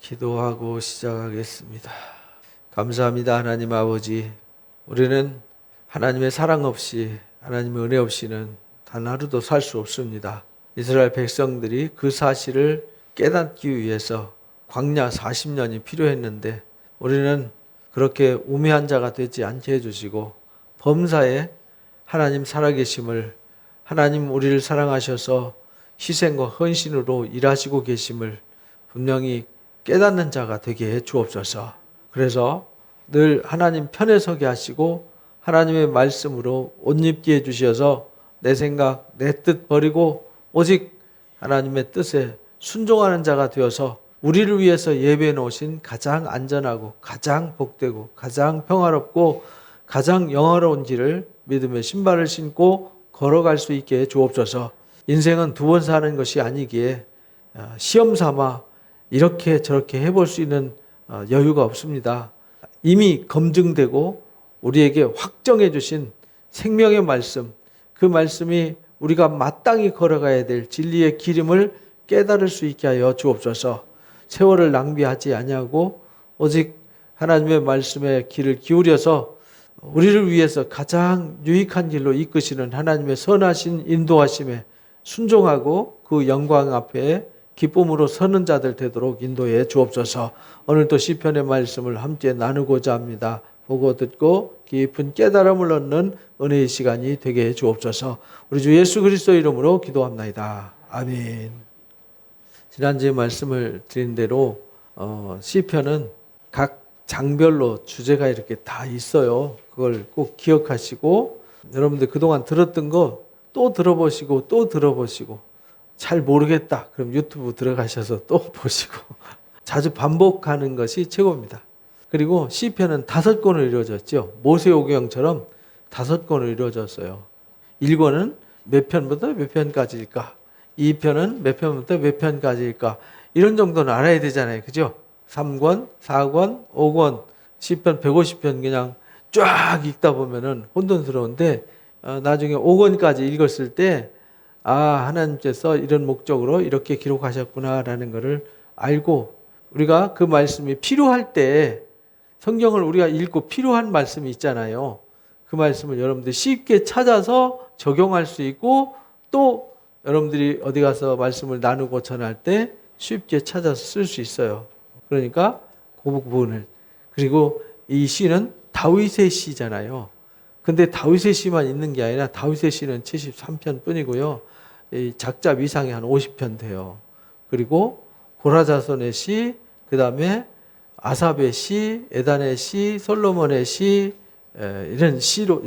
기도하고 시작하겠습니다. 감사합니다. 하나님 아버지, 우리는 하나님의 사랑 없이, 하나님의 은혜 없이는 단 하루도 살 수 없습니다. 이스라엘 백성들이 그 사실을 깨닫기 위해서 광야 40년이 필요했는데 우리는 그렇게 우매한 자가 되지 않게 해주시고 범사에 하나님 살아계심을, 하나님 우리를 사랑하셔서 희생과 헌신으로 일하시고 계심을 분명히 깨닫는 자가 되게 해 주옵소서. 그래서 늘 하나님 편에 서게 하시고 하나님의 말씀으로 옷 입게 해주셔서 내 생각, 내 뜻 버리고 오직 하나님의 뜻에 순종하는 자가 되어서 우리를 위해서 예배해 놓으신 가장 안전하고 가장 복되고 가장 평화롭고 가장 영화로운 길을 믿음의 신발을 신고 걸어갈 수 있게 해 주옵소서. 인생은 두 번 사는 것이 아니기에 시험 삼아 이렇게 저렇게 해볼 수 있는 여유가 없습니다. 이미 검증되고 우리에게 확정해 주신 생명의 말씀, 그 말씀이 우리가 마땅히 걸어가야 될 진리의 기름을 깨달을 수 있게 하여 주옵소서. 세월을 낭비하지 아니하고 오직 하나님의 말씀에 귀를 기울여서 우리를 위해서 가장 유익한 길로 이끄시는 하나님의 선하신 인도하심에 순종하고 그 영광 앞에 기쁨으로 서는 자들 되도록 인도해 주옵소서. 오늘도 시편의 말씀을 함께 나누고자 합니다. 보고 듣고 깊은 깨달음을 얻는 은혜의 시간이 되게 해 주옵소서. 우리 주 예수 그리스도 이름으로 기도합나이다. 아멘. 지난주에 말씀을 드린 대로 시편은 각 장별로 주제가 이렇게 다 있어요. 그걸 꼭 기억하시고 여러분들 그동안 들었던 거 또 들어보시고 또 들어보시고 잘 모르겠다. 그럼 유튜브 들어가셔서 또 보시고 자주 반복하는 것이 최고입니다. 그리고 시편은 5권으로 이루어졌죠. 모세오경처럼 5권으로 이루어졌어요. 1권은 몇 편부터 몇 편까지일까? 2편은 몇 편부터 몇 편까지일까? 이런 정도는 알아야 되잖아요. 그죠? 3권, 4권, 5권, 시편 150편 그냥 쫙 읽다 보면은 혼돈스러운데 나중에 5권까지 읽었을 때 하나님께서 이런 목적으로 이렇게 기록하셨구나라는 것을 알고 우리가 그 말씀이 필요할 때 성경을 우리가 읽고 필요한 말씀이 있잖아요. 그 말씀을 여러분들이 쉽게 찾아서 적용할 수 있고 또 여러분들이 어디 가서 말씀을 나누고 전할 때 쉽게 찾아서 쓸 수 있어요. 그러니까 그 부분을. 그리고 이 시는 다윗의 시잖아요. 근데 다윗의 시만 있는 게 아니라 다윗의 시는 73편 뿐이고요. 작자 위상이 한 50편 돼요. 그리고 고라자손의 시, 그 다음에 아삽의 시, 에단의 시, 솔로몬의 시, 이런 시로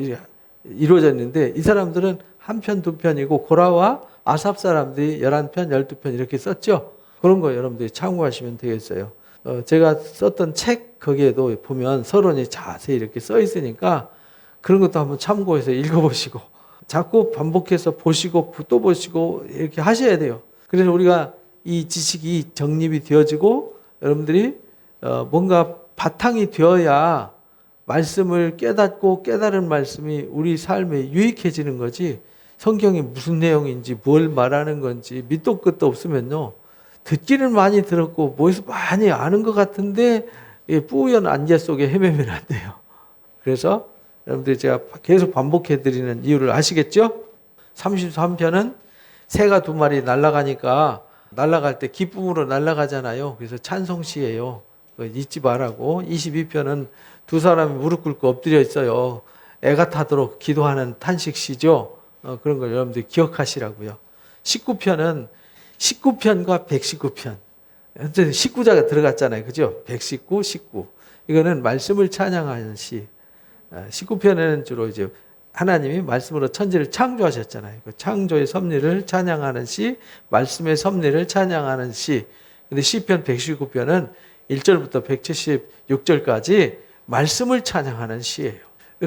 이루어져 있는데 이 사람들은 한 편, 두 편이고 고라와 아삽 사람들이 11편, 12편 이렇게 썼죠. 그런 거 여러분들이 참고하시면 되겠어요. 제가 썼던 책 거기에도 보면 서론이 자세히 이렇게 써 있으니까 그런 것도 한번 참고해서 읽어보시고 자꾸 반복해서 보시고 또 보시고 이렇게 하셔야 돼요. 그래서 우리가 이 지식이 정립이 되어지고 여러분들이 뭔가 바탕이 되어야 말씀을 깨닫고 깨달은 말씀이 우리 삶에 유익해지는 거지 성경이 무슨 내용인지 뭘 말하는 건지 밑도 끝도 없으면요. 듣기는 많이 들었고 뭐에서 많이 아는 것 같은데 뿌연 안개 속에 헤매면 안 돼요. 그래서 여러분들이 제가 계속 반복해드리는 이유를 아시겠죠? 33편은 새가 2마리 날아가니까 날아갈 때 기쁨으로 날아가잖아요. 그래서 찬송시예요. 잊지 말라고. 22편은 2사람이 무릎 꿇고 엎드려 있어요. 애가 타도록 기도하는 탄식시죠. 그런 걸 여러분들이 기억하시라고요. 19편은 19편과 119편. 19자가 들어갔잖아요. 그죠? 119, 19. 이거는 말씀을 찬양하는 시. 19편에는 주로 이제 하나님이 말씀으로 천지를 창조하셨잖아요. 그 창조의 섭리를 찬양하는 시, 말씀의 섭리를 찬양하는 시. 근데 시편 119편은 1절부터 176절까지 말씀을 찬양하는 시예요.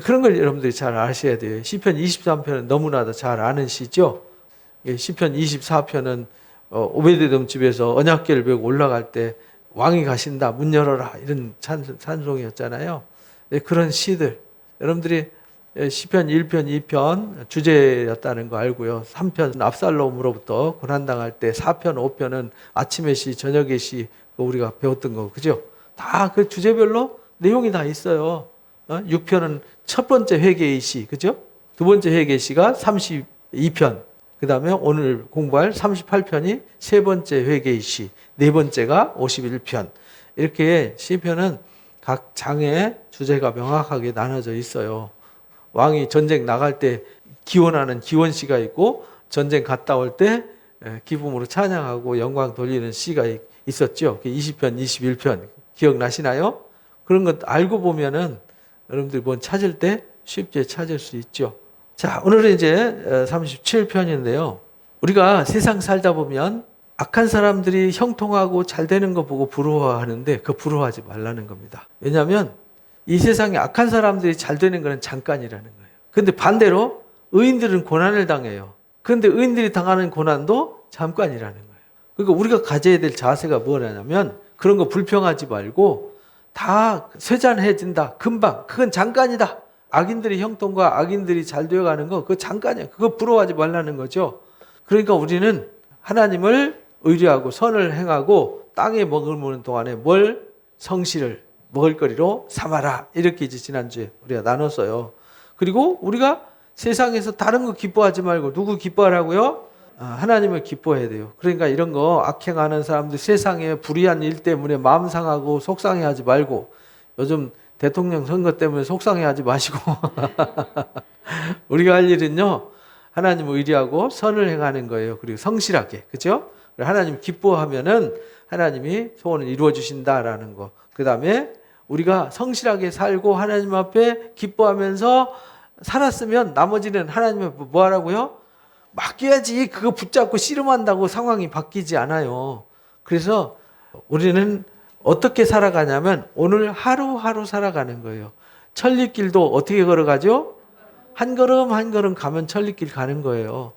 그런 걸 여러분들이 잘 아셔야 돼요. 시편 23편은 너무나도 잘 아는 시죠. 시편 24편은 오베드돔 집에서 언약궤를 메고 올라갈 때 왕이 가신다, 문 열어라 이런 찬송이었잖아요. 그런 시들 여러분들이 시편 1편, 2편 주제였다는 거 알고요. 3편 압살롬으로부터 고난당할 때 4편, 5편은 아침의 시, 저녁의 시 우리가 배웠던 거, 그죠? 다 그 주제별로 내용이 다 있어요. 6편은 첫 번째 회개의 시, 그죠? 두 번째 회개의 시가 32편, 그 다음에 오늘 공부할 38편이 세 번째 회개의 시, 네 번째가 51편. 이렇게 시편은 각 장의 주제가 명확하게 나눠져 있어요. 왕이 전쟁 나갈 때 기원하는 기원시가 있고, 전쟁 갔다 올 때 기쁨으로 찬양하고 영광 돌리는 시가 있었죠. 20편, 21편 기억나시나요? 그런 것 알고 보면은 여러분들이 뭐 찾을 때 쉽게 찾을 수 있죠. 자, 오늘은 이제 37편인데요. 우리가 세상 살다 보면 악한 사람들이 형통하고 잘 되는 거 보고 부러워하는데 그 부러워하지 말라는 겁니다. 왜냐하면 이 세상에 악한 사람들이 잘 되는 것은 잠깐이라는 거예요. 근데 반대로 의인들은 고난을 당해요. 그런데 의인들이 당하는 고난도 잠깐이라는 거예요. 그러니까 우리가 가져야 될 자세가 뭐냐면 그런 거 불평하지 말고 다 쇠잔해진다. 금방. 그건 잠깐이다. 악인들이 형통과 악인들이 잘 되어가는 거 그거 잠깐이야. 그거 부러워하지 말라는 거죠. 그러니까 우리는 하나님을 의뢰하고 선을 행하고 땅에 머무는 동안에 성실을 먹을거리로 삼아라. 이렇게 이제 지난주에 우리가 나눴어요. 그리고 우리가 세상에서 다른 거 기뻐하지 말고 누구 기뻐하라고요? 하나님을 기뻐해야 돼요. 그러니까 이런 거 악행하는 사람들 세상에 불의한 일 때문에 마음 상하고 속상해하지 말고 요즘 대통령 선거 때문에 속상해하지 마시고 우리가 할 일은요 하나님을 의뢰하고 선을 행하는 거예요. 그리고 성실하게, 그죠? 하나님 기뻐하면은 하나님이 소원을 이루어 주신다라는 거. 그 다음에 우리가 성실하게 살고 하나님 앞에 기뻐하면서 살았으면 나머지는 하나님 앞에 뭐 하라고요? 맡겨야지. 그거 붙잡고 씨름한다고 상황이 바뀌지 않아요. 그래서 우리는 어떻게 살아가냐면 오늘 하루하루 살아가는 거예요. 천리길도 어떻게 걸어가죠? 한 걸음 한 걸음 가면 천리길 가는 거예요.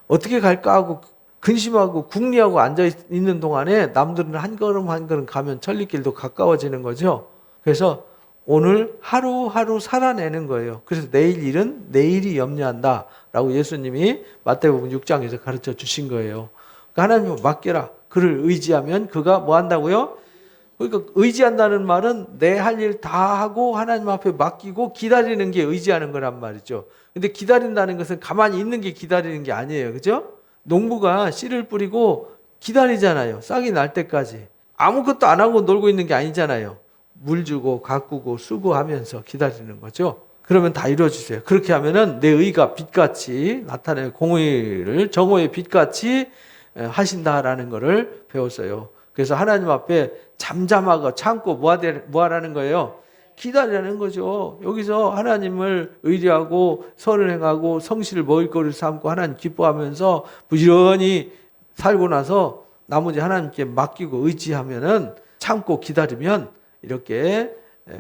어떻게 갈까 하고 근심하고 궁리하고 앉아있는 동안에 남들은 한 걸음 한 걸음 가면 천리길도 가까워지는 거죠. 그래서 오늘 하루하루 살아내는 거예요. 그래서 내일 일은 내일이 염려한다 라고 예수님이 마태복음 6장에서 가르쳐 주신 거예요. 그러니까 하나님을 맡겨라. 그를 의지하면 그가 뭐 한다고요? 그러니까 의지한다는 말은 내 할 일 다 하고 하나님 앞에 맡기고 기다리는 게 의지하는 거란 말이죠. 근데 기다린다는 것은 가만히 있는 게 기다리는 게 아니에요. 그죠? 농부가 씨를 뿌리고 기다리잖아요. 싹이 날 때까지. 아무것도 안 하고 놀고 있는 게 아니잖아요. 물 주고 가꾸고 수고하면서 기다리는 거죠. 그러면 다 이루어지세요. 그렇게 하면은 내 의가 빛같이 나타내는 공의를 정오의 빛같이 하신다라는 것을 배웠어요. 그래서 하나님 앞에 잠잠하고 참고 뭐 하라는 거예요? 기다리라는 거죠. 여기서 하나님을 의뢰하고 선을 행하고 성실을 먹을거리를 삼고 하나님 기뻐하면서 부지런히 살고 나서 나머지 하나님께 맡기고 의지하면은 참고 기다리면 이렇게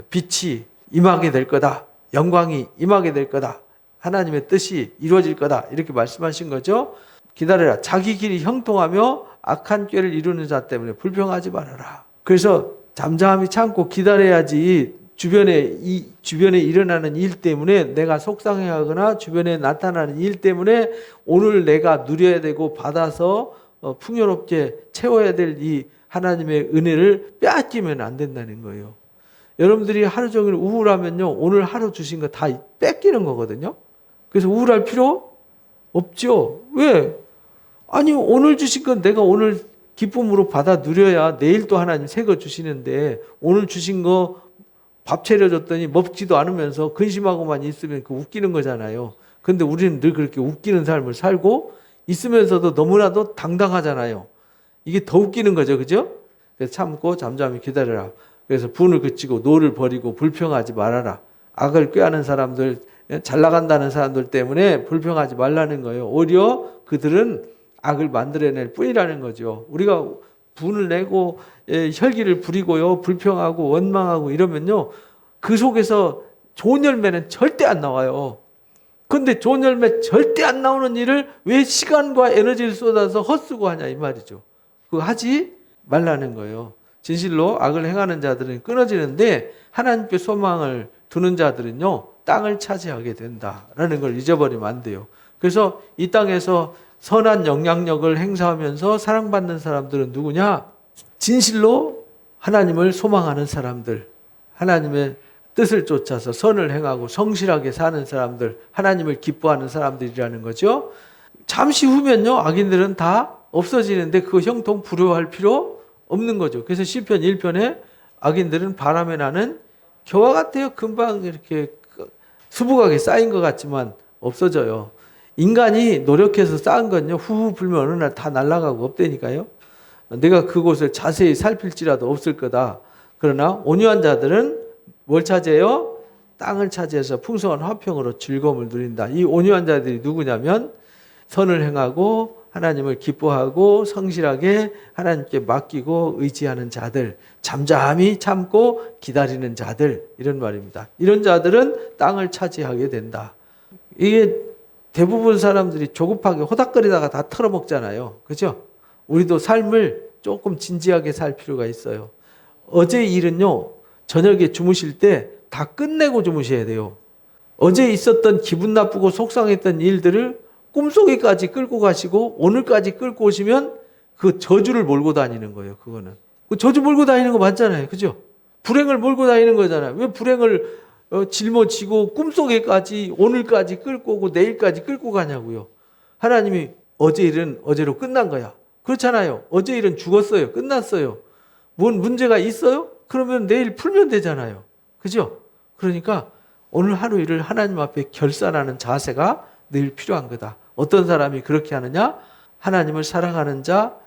빛이 임하게 될 거다. 영광이 임하게 될 거다. 하나님의 뜻이 이루어질 거다. 이렇게 말씀하신 거죠. 기다려라. 자기 길이 형통하며 악한 꾀를 이루는 자 때문에 불평하지 말아라. 그래서 잠잠히 참고 기다려야지 주변에 일어나는 일 때문에 내가 속상해하거나 주변에 나타나는 일 때문에 오늘 내가 누려야 되고 받아서 풍요롭게 채워야 될 이 하나님의 은혜를 빼앗기면 안 된다는 거예요. 여러분들이 하루 종일 우울하면요 오늘 하루 주신 거 다 뺏기는 거거든요. 그래서 우울할 필요 없죠. 왜? 아니 오늘 주신 건 내가 오늘 기쁨으로 받아 누려야 내일 또 하나님 새 거 주시는데 오늘 주신 거 밥 차려줬더니 먹지도 않으면서 근심하고만 있으면 그 웃기는 거잖아요. 근데 우리는 늘 그렇게 웃기는 삶을 살고 있으면서도 너무나도 당당하잖아요. 이게 더 웃기는 거죠. 그죠? 그래서 참고 잠잠히 기다려라. 그래서 분을 그치고 노를 버리고 불평하지 말아라. 악을 꾀하는 사람들, 잘 나간다는 사람들 때문에 불평하지 말라는 거예요. 오히려 그들은 악을 만들어낼 뿐이라는 거죠. 우리가 분을 내고 혈기를 부리고요, 불평하고 원망하고 이러면요, 그 속에서 좋은 열매는 절대 안 나와요. 근데 좋은 열매 절대 안 나오는 일을 왜 시간과 에너지를 쏟아서 헛쓰고 하냐 이 말이죠. 그거 하지 말라는 거예요. 진실로 악을 행하는 자들은 끊어지는데 하나님께 소망을 두는 자들은요 땅을 차지하게 된다라는 걸 잊어버리면 안 돼요. 그래서 이 땅에서 선한 영향력을 행사하면서 사랑받는 사람들은 누구냐? 진실로 하나님을 소망하는 사람들, 하나님의 뜻을 쫓아서 선을 행하고 성실하게 사는 사람들, 하나님을 기뻐하는 사람들이라는 거죠. 잠시 후면요, 악인들은 다 없어지는데 그 형통 부러워할 필요 없는 거죠. 그래서 시편 1편에 악인들은 바람에 나는 겨와 같아요. 금방 이렇게 수북하게 쌓인 것 같지만 없어져요. 인간이 노력해서 쌓은 건요, 후후 불면 어느 날 다 날아가고 없다니까요. 내가 그곳을 자세히 살필지라도 없을 거다. 그러나 온유한 자들은 뭘 차지해요? 땅을 차지해서 풍성한 화평으로 즐거움을 누린다. 이 온유한 자들이 누구냐면 선을 행하고 하나님을 기뻐하고 성실하게 하나님께 맡기고 의지하는 자들, 잠잠히 참고 기다리는 자들, 이런 말입니다. 이런 자들은 땅을 차지하게 된다. 이게 대부분 사람들이 조급하게 호닥거리다가 다 털어먹잖아요. 그죠? 우리도 삶을 조금 진지하게 살 필요가 있어요. 어제 일은요, 저녁에 주무실 때 다 끝내고 주무셔야 돼요. 어제 있었던 기분 나쁘고 속상했던 일들을 꿈속에까지 끌고 가시고 오늘까지 끌고 오시면 그 저주를 몰고 다니는 거예요. 그거는. 그 저주 몰고 다니는 거 맞잖아요. 그죠? 불행을 몰고 다니는 거잖아요. 왜 불행을 짊어지고 꿈속에까지 오늘까지 끌고 오고 내일까지 끌고 가냐고요. 하나님이 어제 일은 어제로 끝난 거야. 그렇잖아요. 어제 일은 죽었어요. 끝났어요. 뭔 문제가 있어요? 그러면 내일 풀면 되잖아요. 그죠? 그러니까 오늘 하루 일을 하나님 앞에 결산하는 자세가 늘 필요한 거다. 어떤 사람이 그렇게 하느냐? 하나님을 사랑하는 자,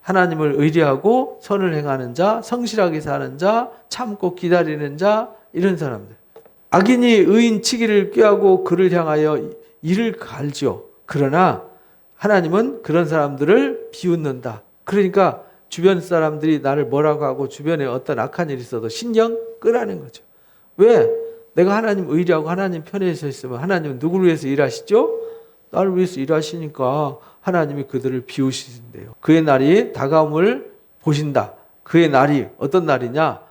하나님을 의리하고 선을 행하는 자, 성실하게 사는 자, 참고 기다리는 자, 이런 사람들. 악인이 의인 치기를 꾀하고 그를 향하여 이를 갈지요. 그러나 하나님은 그런 사람들을 비웃는다. 그러니까 주변 사람들이 나를 뭐라고 하고 주변에 어떤 악한 일이 있어도 신경 끄라는 거죠. 왜? 내가 하나님 의리하고 하나님 편에 서 있으면 하나님은 누구를 위해서 일하시죠? 나를 위해서 일하시니까 하나님이 그들을 비우시는데요. 그의 날이 다가옴을 보신다. 그의 날이 어떤 날이냐?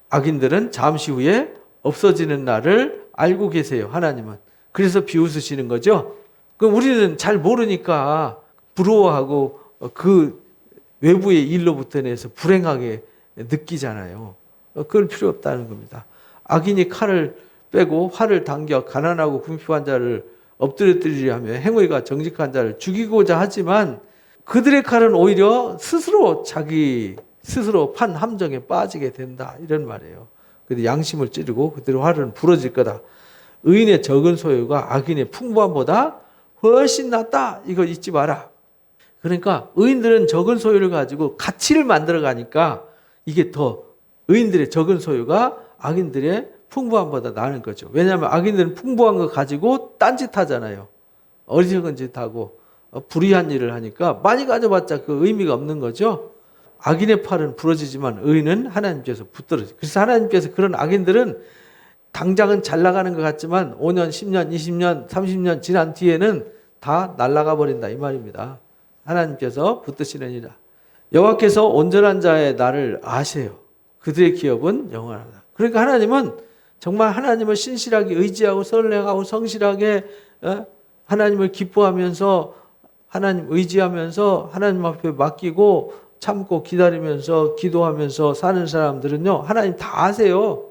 악인들은 잠시 후에 없어지는 날을 알고 계세요. 하나님은. 그래서 비웃으시는 거죠. 그럼 우리는 잘 모르니까 부러워하고 그 외부의 일로부터 인해서 불행하게 느끼잖아요. 그럴 필요 없다는 겁니다. 악인이 칼을 빼고 활을 당겨 가난하고 궁핍한 자를 엎드려뜨리려 하며 행위가 정직한 자를 죽이고자 하지만 그들의 칼은 오히려 스스로 자기 스스로 판 함정에 빠지게 된다. 이런 말이에요. 그들 양심을 찌르고 그들의 활은 부러질 거다. 의인의 적은 소유가 악인의 풍부함보다 훨씬 낫다. 이거 잊지 마라. 그러니까 의인들은 적은 소유를 가지고 가치를 만들어 가니까 이게 더 의인들의 적은 소유가 악인들의 풍부함보다 나은 거죠. 왜냐하면 악인들은 풍부한 거 가지고 딴짓 하잖아요. 어리석은 짓 하고 불의한 일을 하니까 많이 가져봤자 그 의미가 없는 거죠. 악인의 팔은 부러지지만 의인은 하나님께서 붙들어요. 그래서 하나님께서 그런 악인들은 당장은 잘 나가는 것 같지만 5년, 10년, 20년, 30년 지난 뒤에는 다 날아가 버린다 이 말입니다. 하나님께서 붙드시느니라. 여호와께서 온전한 자의 날을 아세요. 그들의 기업은 영원하다. 그러니까 하나님은 정말 하나님을 신실하게 의지하고 선행하고 성실하게 하나님을 기뻐하면서 하나님 의지하면서 하나님 앞에 맡기고 참고 기다리면서 기도하면서 사는 사람들은요, 하나님 다 아세요.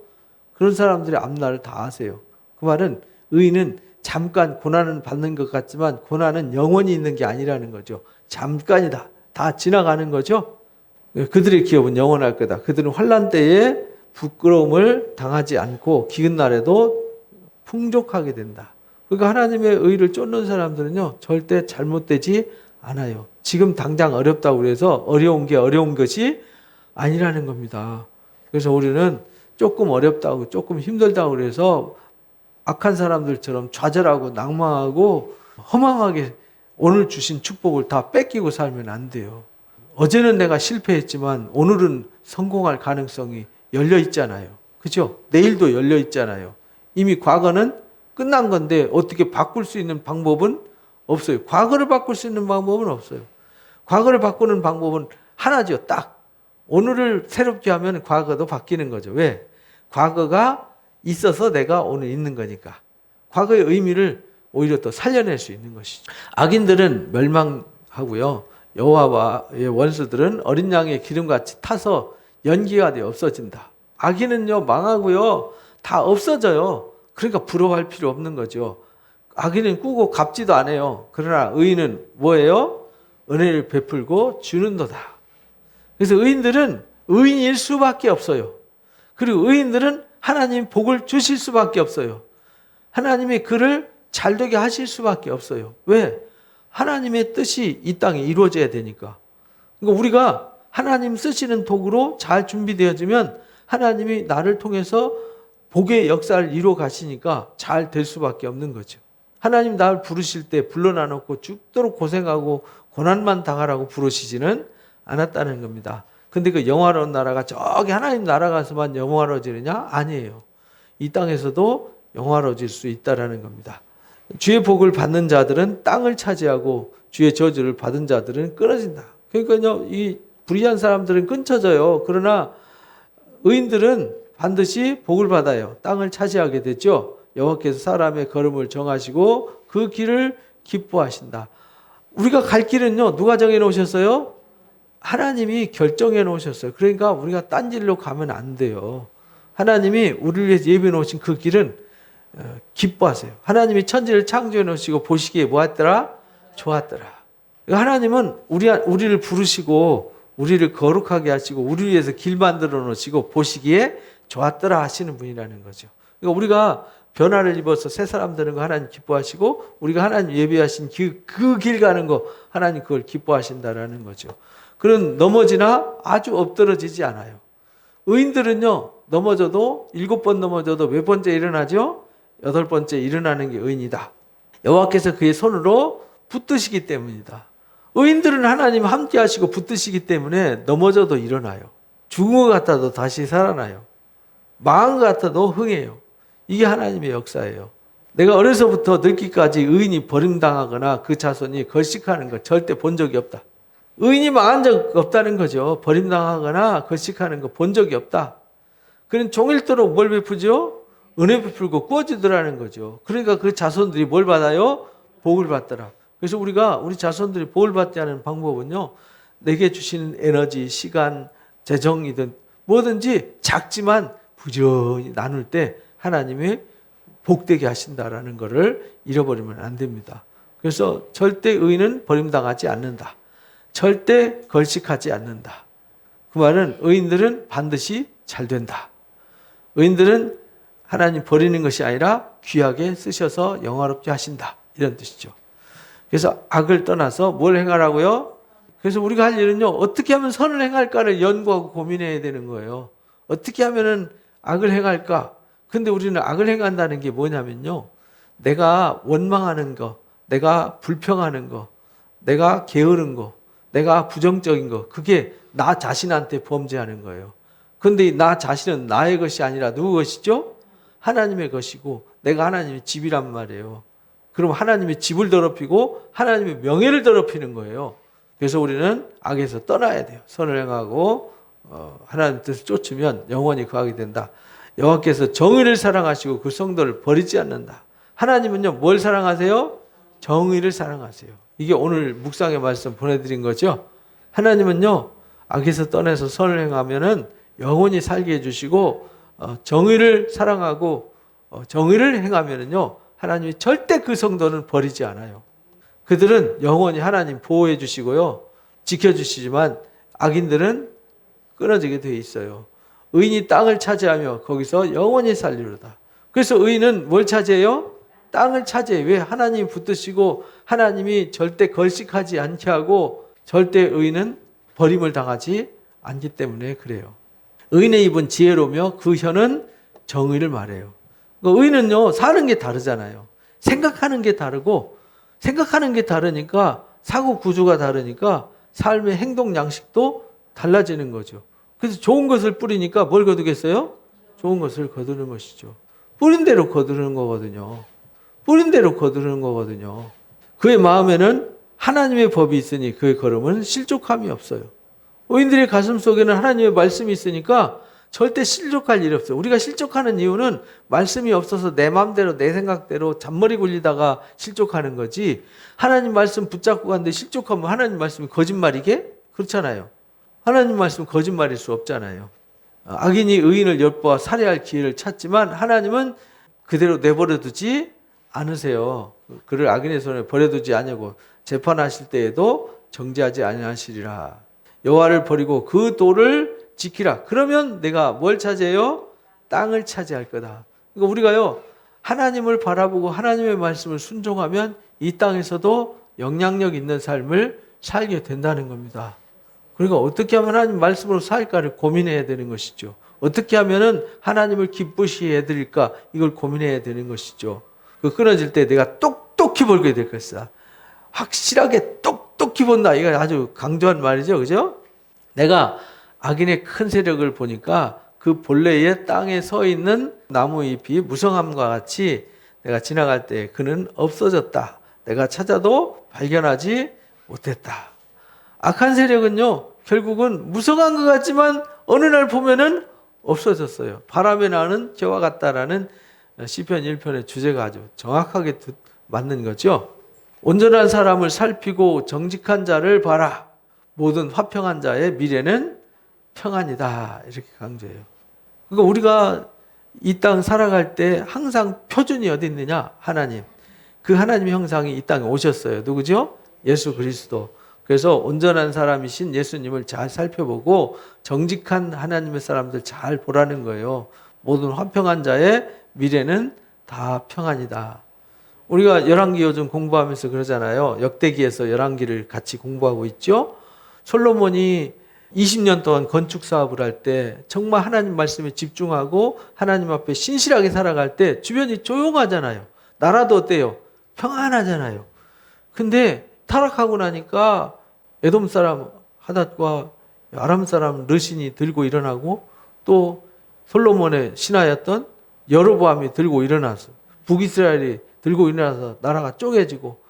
그런 사람들의 앞날을 다 아세요. 그 말은 의인은 잠깐 고난을 받는 것 같지만 고난은 영원히 있는 게 아니라는 거죠. 잠깐이다. 다 지나가는 거죠. 그들의 기업은 영원할 거다. 그들은 환난 때에 부끄러움을 당하지 않고 기은 날에도 풍족하게 된다. 그러니까 하나님의 의를 쫓는 사람들은요, 절대 잘못되지 않아요. 지금 당장 어렵다고 해서 어려운 게 어려운 것이 아니라는 겁니다. 그래서 우리는 조금 어렵다고 조금 힘들다고 해서 악한 사람들처럼 좌절하고 낭망하고 허망하게 오늘 주신 축복을 다 뺏기고 살면 안 돼요. 어제는 내가 실패했지만 오늘은 성공할 가능성이 열려 있잖아요. 그죠? 내일도 열려 있잖아요. 이미 과거는 끝난 건데 어떻게 바꿀 수 있는 방법은 없어요. 과거를 바꿀 수 있는 방법은 없어요. 과거를 바꾸는 방법은 하나죠. 딱. 오늘을 새롭게 하면 과거도 바뀌는 거죠. 왜? 과거가 있어서 내가 오늘 있는 거니까. 과거의 의미를 오히려 더 살려낼 수 있는 것이죠. 악인들은 멸망하고요. 여호와의 원수들은 어린 양의 기름같이 타서 연기가 돼 없어진다. 악인은요 망하고요 다 없어져요. 그러니까 부러워할 필요 없는 거죠. 악인은 꾸고 갚지도 않아요. 그러나 의인은 뭐예요? 은혜를 베풀고 주는도다. 그래서 의인들은 의인일 수밖에 없어요. 그리고 의인들은 하나님 복을 주실 수밖에 없어요. 하나님이 그를 잘되게 하실 수밖에 없어요. 왜? 하나님의 뜻이 이 땅에 이루어져야 되니까. 그러니까 우리가 하나님 쓰시는 도구로 잘 준비되어지면 하나님이 나를 통해서 복의 역사를 이루어 가시니까 잘 될 수밖에 없는 거죠. 하나님 나를 부르실 때 불러놔 놓고 죽도록 고생하고 고난만 당하라고 부르시지는 않았다는 겁니다. 근데 그 영화로운 나라가 저기 하나님 나라 가서만 영화로워지느냐? 아니에요. 이 땅에서도 영화로워질 수 있다라는 겁니다. 주의 복을 받는 자들은 땅을 차지하고 주의 저주를 받은 자들은 끊어진다. 그러니까요, 이 불의한 사람들은 끊쳐져요. 그러나 의인들은 반드시 복을 받아요. 땅을 차지하게 되죠. 여호와께서 사람의 걸음을 정하시고 그 길을 기뻐하신다. 우리가 갈 길은요, 누가 정해 놓으셨어요? 하나님이 결정해 놓으셨어요. 그러니까 우리가 딴 길로 가면 안 돼요. 하나님이 우리를 위해서 예비해 놓으신 그 길은 기뻐하세요. 하나님이 천지를 창조해 놓으시고 보시기에 뭐했더라? 좋았더라. 하나님은 우리를 부르시고 우리를 거룩하게 하시고 우리를 위해서 길 만들어 놓으시고 보시기에 좋았더라 하시는 분이라는 거죠. 그러니까 우리가 변화를 입어서 새 사람 되는 거 하나님 기뻐하시고 우리가 하나님 예비하신 그 길 가는 거 하나님 그걸 기뻐하신다라는 거죠. 그런 넘어지나 아주 엎드러지지 않아요. 의인들은요, 넘어져도 7번 넘어져도 몇 번째 일어나죠? 8번째 일어나는 게 의인이다. 여호와께서 그의 손으로 붙드시기 때문이다. 의인들은 하나님 함께 하시고 붙드시기 때문에 넘어져도 일어나요. 죽은 것 같아도 다시 살아나요. 망한 것 같아도 흥해요. 이게 하나님의 역사예요. 내가 어려서부터 늙기까지 의인이 버림당하거나 그 자손이 걸식하는 거 절대 본 적이 없다. 의인이 망한 적 없다는 거죠. 버림당하거나 걸식하는 거 본 적이 없다. 그는 종일토록 뭘 베푸죠? 은혜 베풀고 꾸어지더라는 거죠. 그러니까 그 자손들이 뭘 받아요? 복을 받더라. 그래서 우리가 우리 자손들이 복을 받지 않은 방법은요, 내게 주시는 에너지, 시간, 재정이든 뭐든지 작지만 부지런히 나눌 때 하나님이 복되게 하신다라는 것을 잃어버리면 안 됩니다. 그래서 절대 의인은 버림당하지 않는다. 절대 걸식하지 않는다. 그 말은 의인들은 반드시 잘 된다. 의인들은 하나님 버리는 것이 아니라 귀하게 쓰셔서 영화롭게 하신다. 이런 뜻이죠. 그래서 악을 떠나서 뭘 행하라고요? 그래서 우리가 할 일은요, 어떻게 하면 선을 행할까를 연구하고 고민해야 되는 거예요. 어떻게 하면은 악을 행할까? 근데 우리는 악을 행한다는 게 뭐냐면요, 내가 원망하는 거, 내가 불평하는 거, 내가 게으른 거, 내가 부정적인 거, 그게 나 자신한테 범죄하는 거예요. 근데 나 자신은 나의 것이 아니라 누구 것이죠? 하나님의 것이고 내가 하나님의 집이란 말이에요. 그럼 하나님의 집을 더럽히고 하나님의 명예를 더럽히는 거예요. 그래서 우리는 악에서 떠나야 돼요. 선을 행하고 하나님 뜻을 쫓으면 영원히 거하게 된다. 여호와께서 정의를 사랑하시고 그 성도를 버리지 않는다. 하나님은요, 뭘 사랑하세요? 정의를 사랑하세요. 이게 오늘 묵상의 말씀 보내드린 거죠. 하나님은요, 악에서 떠나서 선을 행하면은 영원히 살게 해주시고 정의를 사랑하고 정의를 행하면은요, 하나님이 절대 그 성도는 버리지 않아요. 그들은 영원히 하나님 보호해 주시고요, 지켜주시지만 악인들은 끊어지게 되어 있어요. 의인이 땅을 차지하며 거기서 영원히 살리로다. 그래서 의인은 뭘 차지해요? 땅을 차지해요. 왜? 하나님이 붙드시고 하나님이 절대 걸식하지 않게 하고 절대 의인은 버림을 당하지 않기 때문에 그래요. 의인의 입은 지혜로우며 그 혀는 정의를 말해요. 의인은요, 사는 게 다르잖아요. 생각하는 게 다르고, 생각하는 게 다르니까 사고 구조가 다르니까 삶의 행동 양식도 달라지는 거죠. 그래서 좋은 것을 뿌리니까 뭘 거두겠어요? 좋은 것을 거두는 것이죠. 뿌린 대로 거두는 거거든요. 뿌린 대로 거두는 거거든요. 그의 마음에는 하나님의 법이 있으니 그의 걸음은 실족함이 없어요. 의인들의 가슴 속에는 하나님의 말씀이 있으니까 절대 실족할 일이 없어요. 우리가 실족하는 이유는 말씀이 없어서 내 마음대로 내 생각대로 잔머리 굴리다가 실족하는 거지, 하나님 말씀 붙잡고 갔는데 실족하면 하나님 말씀이 거짓말이게? 그렇잖아요. 하나님 말씀은 거짓말일 수 없잖아요. 악인이 의인을 엿보아 살해할 기회를 찾지만 하나님은 그대로 내버려 두지 않으세요. 그를 악인의 손에 버려두지 아니하고 재판하실 때에도 정죄하지 아니하시리라. 여호와를 버리고 그 도를 지키라. 그러면 내가 뭘 차지해요? 땅을 차지할 거다. 그러니까 우리가요, 하나님을 바라보고 하나님의 말씀을 순종하면 이 땅에서도 영향력 있는 삶을 살게 된다는 겁니다. 그러니까 어떻게 하면 하나님 말씀으로 살까를 고민해야 되는 것이죠. 어떻게 하면은 하나님을 기쁘시게 해드릴까, 이걸 고민해야 되는 것이죠. 그 끊어질 때 내가 똑똑히 벌게 될 것이다. 확실하게 똑똑히 본다. 이거 아주 강조한 말이죠. 그죠? 내가 악인의 큰 세력을 보니까 그 본래의 땅에 서 있는 나무 잎이 무성함과 같이 내가 지나갈 때 그는 없어졌다. 내가 찾아도 발견하지 못했다. 악한 세력은요, 결국은 무성한 것 같지만 어느 날 보면은 없어졌어요. 바람에 나는 개와 같다라는 시편 1편의 주제가 아주 정확하게 맞는 거죠. 온전한 사람을 살피고 정직한 자를 봐라. 모든 화평한 자의 미래는 평안이다. 이렇게 강조해요. 그러니까 우리가 이 땅 살아갈 때 항상 표준이 어디 있느냐? 하나님. 그 하나님의 형상이 이 땅에 오셨어요. 누구죠? 예수 그리스도. 그래서 온전한 사람이신 예수님을 잘 살펴보고 정직한 하나님의 사람들 잘 보라는 거예요. 모든 화평한 자의 미래는 다 평안이다. 우리가 열왕기 요즘 공부하면서 그러잖아요. 역대기에서 열왕기를 같이 공부하고 있죠. 솔로몬이 20년 동안 건축 사업을 할 때 정말 하나님 말씀에 집중하고 하나님 앞에 신실하게 살아갈 때 주변이 조용하잖아요. 나라도 어때요? 평안하잖아요. 근데 타락하고 나니까 에돔 사람 하닷과 아람 사람 르신이 들고 일어나고 또 솔로몬의 신하였던 여로보암이 들고 일어나서 북이스라엘이 들고 일어나서 나라가 쪼개지고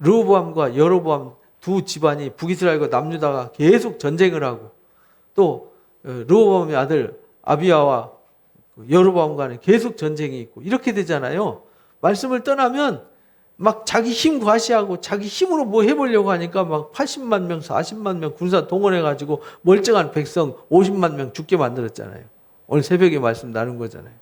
르호보암과 여로보암 두 집안이 북이스라엘과 남유다가 계속 전쟁을 하고 또 르호보암의 아들 아비야와 여로보암 간에 계속 전쟁이 있고 이렇게 되잖아요. 말씀을 떠나면 막 자기 힘 과시하고 자기 힘으로 뭐 해보려고 하니까 막 80만 명, 40만 명 군사 동원해가지고 멀쩡한 백성 50만 명 죽게 만들었잖아요. 오늘 새벽에 말씀 나눈 거잖아요.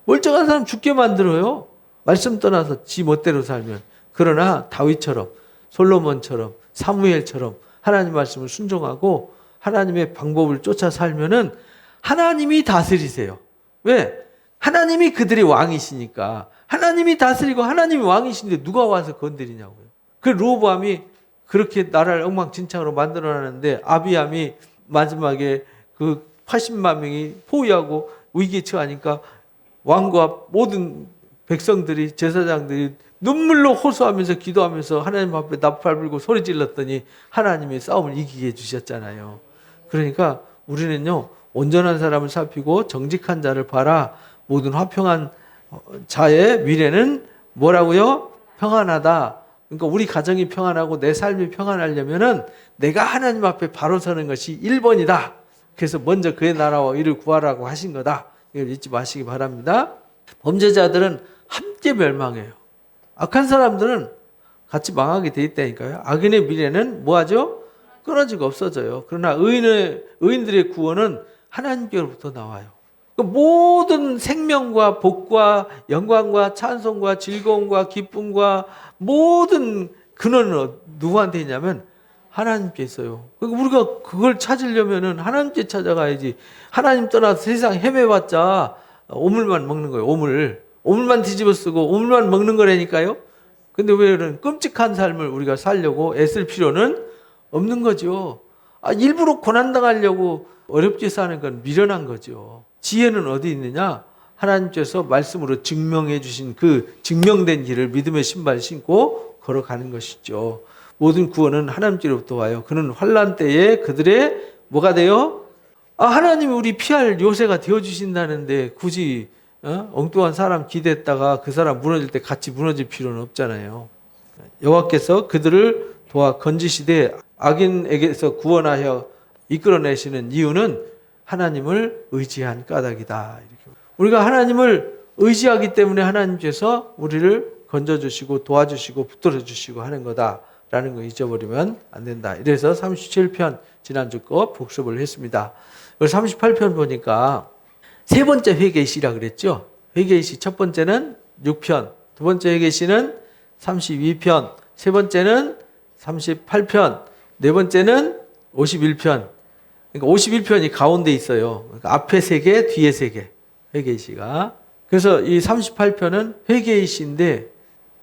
멀쩡한 사람 죽게 만들어요. 말씀 떠나서 지 멋대로 살면. 그러나 다윗처럼 솔로몬처럼 사무엘처럼 하나님 말씀을 순종하고 하나님의 방법을 쫓아 살면은 하나님이 다스리세요. 왜? 하나님이 그들의 왕이시니까. 하나님이 다스리고 하나님이 왕이신데 누가 와서 건드리냐고요. 그 르호보암이 그렇게 나라를 엉망진창으로 만들어놨는데 아비암이 마지막에 그 80만 명이 포위하고 위기에 처하니까 왕과 모든 백성들이 제사장들이 눈물로 호소하면서 기도하면서 하나님 앞에 나팔 불고 소리 질렀더니 하나님이 싸움을 이기게 해주셨잖아요. 그러니까 우리는요, 온전한 사람을 살피고 정직한 자를 봐라. 모든 화평한 자의 미래는 뭐라고요? 평안하다. 그러니까 우리 가정이 평안하고 내 삶이 평안하려면은 내가 하나님 앞에 바로 서는 것이 1번이다. 그래서 먼저 그의 나라와 이를 구하라고 하신 거다. 이걸 잊지 마시기 바랍니다. 범죄자들은 함께 멸망해요. 악한 사람들은 같이 망하게 돼 있다니까요. 악인의 미래는 뭐하죠? 끊어지고 없어져요. 그러나 의인들의 구원은 하나님께로부터 나와요. 모든 생명과 복과 영광과 찬송과 즐거움과 기쁨과 모든 근원은 누구한테 있냐면 하나님께 있어요. 그러니까 우리가 그걸 찾으려면은 하나님께 찾아가야지. 하나님 떠나서 세상 헤매봤자 오물만 먹는 거예요. 오물만 뒤집어 쓰고 오물만 먹는 거라니까요. 근데 왜 이런 끔찍한 삶을 우리가 살려고 애쓸 필요는 없는 거죠. 일부러 고난당하려고 어렵게 사는 건 미련한 거죠. 지혜는 어디 있느냐? 하나님께서 말씀으로 증명해 주신 그 증명된 길을 믿음의 신발 신고 걸어가는 것이죠. 모든 구원은 하나님께로부터 와요. 그는 환난 때에 그들의 뭐가 돼요? 하나님이 우리 피할 요새가 되어주신다는데 굳이 엉뚱한 사람 기대했다가 그 사람 무너질 때 같이 무너질 필요는 없잖아요. 여호와께서 그들을 도와 건지시되 악인에게서 구원하여 이끌어내시는 이유는 하나님을 의지한 까닭이다. 이렇게. 우리가 하나님을 의지하기 때문에 하나님께서 우리를 건져주시고 도와주시고 붙들어주시고 하는 거다라는 거 잊어버리면 안 된다. 이래서 37편 지난주 거 복습을 했습니다. 38편 보니까 세 번째 회개시라 그랬죠. 회개시 첫 번째는 6편, 두 번째 회개시는 32편, 세 번째는 38편, 네 번째는 51편. 그러니까 51편이 가운데 있어요. 그러니까 앞에 세 개, 뒤에 세 개. 회개시가. 그래서 이 38편은 회개의 시인데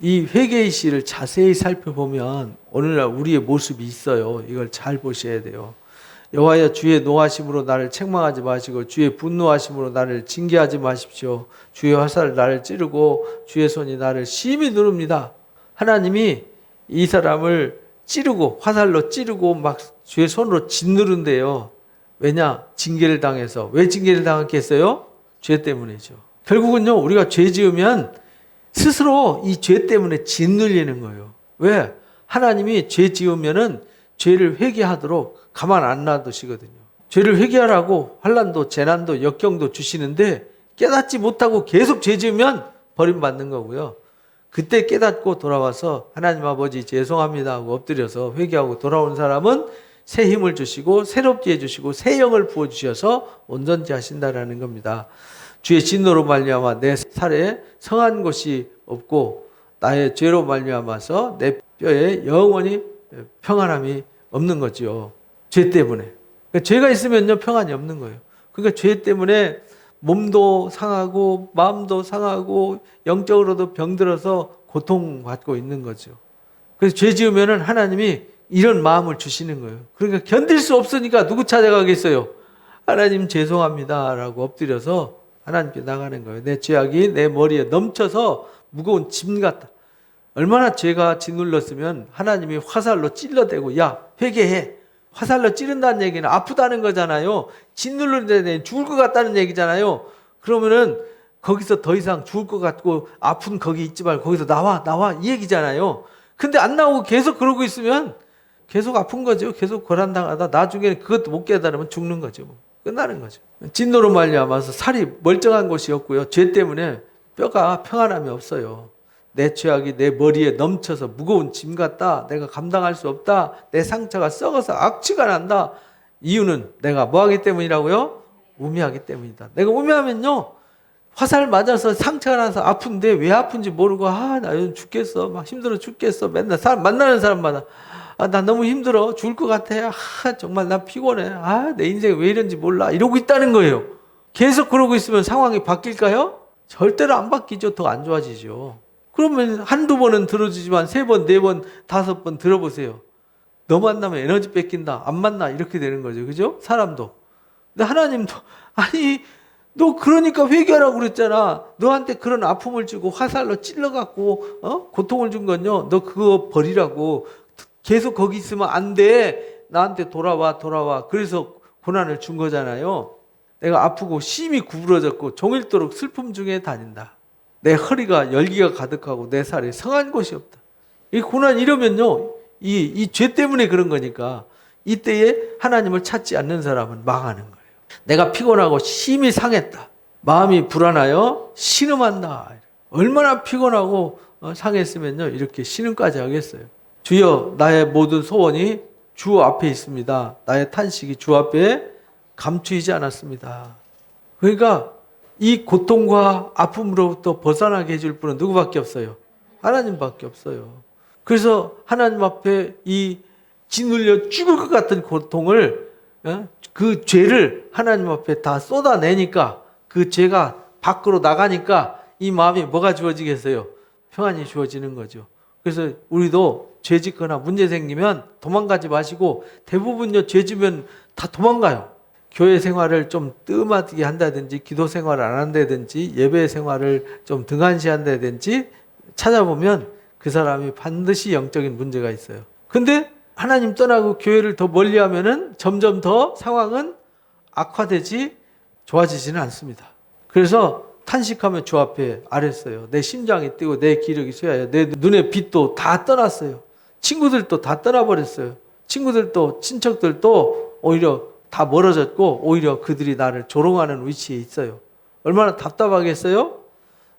이 회개의 시를 자세히 살펴보면 오늘날 우리의 모습이 있어요. 이걸 잘 보셔야 돼요. 여호와여 주의 노하심으로 나를 책망하지 마시고 주의 분노하심으로 나를 징계하지 마십시오. 주의 화살 나를 찌르고 주의 손이 나를 심히 누릅니다. 하나님이 이 사람을 찌르고 화살로 찌르고 막 주의 손으로 짓누른대요. 왜냐? 징계를 당해서. 왜 징계를 당했겠어요? 죄 때문이죠. 결국은요, 우리가 죄 지으면 스스로 이 죄 때문에 짓눌리는 거예요. 왜? 하나님이 죄 지으면은 죄를 회개하도록 가만 안 놔두시거든요. 죄를 회개하라고 환난도 재난도 역경도 주시는데 깨닫지 못하고 계속 죄 지으면 버림받는 거고요. 그때 깨닫고 돌아와서 하나님 아버지 죄송합니다 하고 엎드려서 회개하고 돌아온 사람은 새 힘을 주시고 새롭게 해주시고 새 영을 부어주셔서 온전케 하신다라는 겁니다. 주의 진노로 말미암아 내 살에 성한 곳이 없고 나의 죄로 말미암아서 내 뼈에 영원히 평안함이 없는 거죠. 죄 때문에. 그러니까 죄가 있으면요 평안이 없는 거예요. 그러니까 죄 때문에 몸도 상하고 마음도 상하고 영적으로도 병들어서 고통받고 있는 거죠. 그래서 죄 지으면은 하나님이 이런 마음을 주시는 거예요. 그러니까 견딜 수 없으니까 누구 찾아가겠어요? 하나님 죄송합니다 라고 엎드려서 하나님께 나가는 거예요. 내 죄악이 내 머리에 넘쳐서 무거운 짐 같다. 얼마나 죄가 짓눌렀으면 하나님이 화살로 찔러대고 야 회개해. 화살로 찌른다는 얘기는 아프다는 거잖아요. 짓누르는데 죽을 것 같다는 얘기잖아요. 그러면은 거기서 더 이상 죽을 것 같고 아픈 거기 있지 말고 거기서 나와 이 얘기잖아요. 근데 안 나오고 계속 그러고 있으면 계속 아픈 거죠. 계속 고난당하다 나중에는 그것도 못 깨달으면 죽는 거죠. 끝나는 거죠. 진노로 말미암아서 살이 멀쩡한 곳이 없고요. 죄 때문에 뼈가 평안함이 없어요. 내 죄악이 내 머리에 넘쳐서 무거운 짐 같다. 내가 감당할 수 없다. 내 상처가 썩어서 악취가 난다. 이유는 내가 뭐 하기 때문이라고요? 우매하기 때문이다. 내가 우매하면요. 화살 맞아서 상처가 나서 아픈데 왜 아픈지 모르고 나 요즘 죽겠어. 막 힘들어 죽겠어. 맨날 만나는 사람마다 나 너무 힘들어. 죽을 것 같아. 정말 나 피곤해. 내 인생이 왜 이런지 몰라. 이러고 있다는 거예요. 계속 그러고 있으면 상황이 바뀔까요? 절대로 안 바뀌죠. 더 안 좋아지죠. 그러면 한두 번은 들어주지만 3번, 4번, 5번 들어보세요. 너 만나면 에너지 뺏긴다. 안 만나. 이렇게 되는 거죠. 그죠? 사람도. 근데 하나님도 너 그러니까 회개하라고 그랬잖아. 너한테 그런 아픔을 주고 화살로 찔러갖고 고통을 준 건요. 너 그거 버리라고. 계속 거기 있으면 안 돼. 나한테 돌아와. 그래서 고난을 준 거잖아요. 내가 아프고 심히 구부러졌고 종일토록 슬픔 중에 다닌다. 내 허리가 열기가 가득하고 내 살에 성한 곳이 없다. 이 고난 이러면요. 이 죄 때문에 그런 거니까 이때에 하나님을 찾지 않는 사람은 망하는 거예요. 내가 피곤하고 심히 상했다. 마음이 불안하여 신음한다. 얼마나 피곤하고 상했으면요. 이렇게 신음까지 하겠어요. 주여 나의 모든 소원이 주 앞에 있습니다. 나의 탄식이 주 앞에 감추이지 않았습니다. 그러니까 이 고통과 아픔으로부터 벗어나게 해줄 분은 누구밖에 없어요? 하나님밖에 없어요. 그래서 하나님 앞에 이 짓눌려 죽을 것 같은 고통을 그 죄를 하나님 앞에 다 쏟아내니까 그 죄가 밖으로 나가니까 이 마음이 뭐가 주어지겠어요? 평안이 주어지는 거죠. 그래서 우리도 죄 짓거나 문제 생기면 도망가지 마시고 대부분요 죄 지면 다 도망가요. 교회 생활을 좀 뜸하게 한다든지 기도 생활을 안 한다든지 예배 생활을 좀 등한시한다든지 찾아보면 그 사람이 반드시 영적인 문제가 있어요. 근데 하나님 떠나고 교회를 더 멀리하면은 점점 더 상황은 악화되지 좋아지지는 않습니다. 그래서 탄식하며 주 앞에 아랬어요. 내 심장이 뛰고 내 기력이 쇠하여 내 눈의 빛도 다 떠났어요. 친구들도 다 떠나버렸어요. 친구들도 친척들도 오히려 다 멀어졌고 오히려 그들이 나를 조롱하는 위치에 있어요. 얼마나 답답하겠어요?